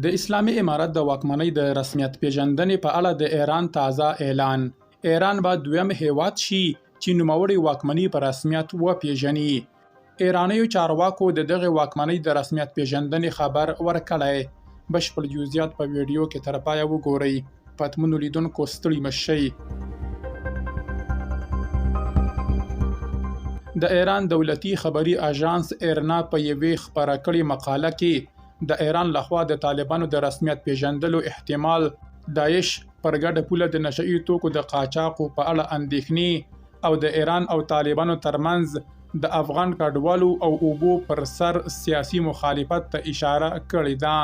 د اسلامي امارت د واکمنۍ د رسمیت پیژندنې په اړه د ایران تازه اعلان. ایران به دویم هیواد شي چې نوموړی واکمني په رسمیت وپیژني. ایرانیو چارواکو د دغه واکمنۍ د رسمیت پیژندنې خبر ورکړی. بشپړ جزئیات په ویډیو کې تر پایه وګورئ. پتمنو لیدونکو ستړي مه شئ. د ایران دولتي خبري اژانس ایرنا په یوې خپره کړې مقاله کې د ایران لخوا د طالبانو د رسمیت پیژندلو احتمال، داعش پر ګډه پوله د نشئي توکو د قاچاقو په اړه اندېښنې او د ایران او طالبانو ترمنځ د افغان کډوالو او اوبو پر سر سیاسي مخالفت ته اشاره کړې ده.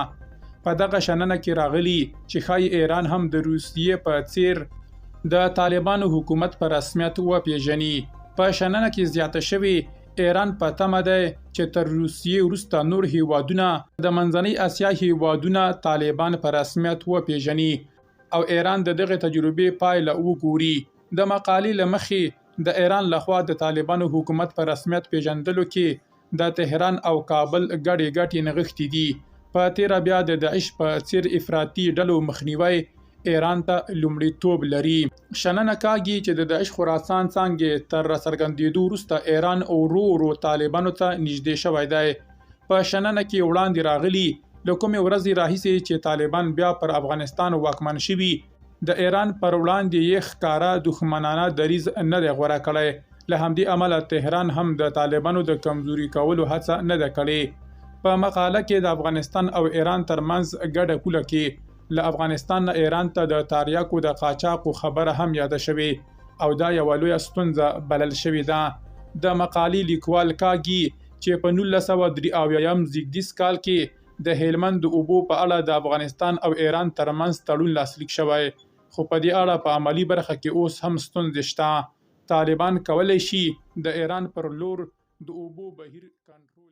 په دغه شننه کې راغلي چې ښایي ایران هم د روسیې په څیر د طالبانو حکومت په رسمیت وپیژني. په شننه کې زیاته شوې ایران په تمه دی چې تر روسیې وروسته نور هیوادونه د منځنۍ اسیا هیوادونه طالبان په رسمیت وپیژني او ایران د دغه تجربې پایله وګوري. د مقالې له مخې د ایران لخوا د طالبانو حکومت په رسمیت پیژندلو کې د تهران او کابل ګډې نغښتې دي. په تیره بیا د داعش په څیر افراطي ډلو مخنیوی ایران ته لومړیتوب لري. شننه کاږي چې د داعش خراسان څانګې تر راڅرګندېدو وروسته ایران ورو ورو طالبانو ته نږدې شوی دی. په شننه کې وړاندې راغلي له کومې ورځې راهیسې چې طالبان بیا پر افغانستان واکمن شوي، د ایران پر وړاندې یې ښکاره دښمنانه دریځ نه دی غوره کړی. له همدې امله تهران هم د طالبانو د کمزوري کولو هڅه نه ده کړې. په مقاله کې د افغانستان او ایران ترمنځ ګډه پوله کې له افغانستان نه ایران ته د تاریاکو د قاچاقو خبره هم یاده شوې او دا یوه لویه ستونزه بلل شوې ده. د مقالې لیکوال کاږي چې په 1983 زیږدیز کال کې د هلمند د اوبو په اړه د افغانستان او ایران ترمنځ تړون لاسلیک شوی، خو په دې اړه په عملي برخه کې اوس هم ستونزې شته. طالبان کولی شي د ایران پر لور د اوبو بهیر کنټرول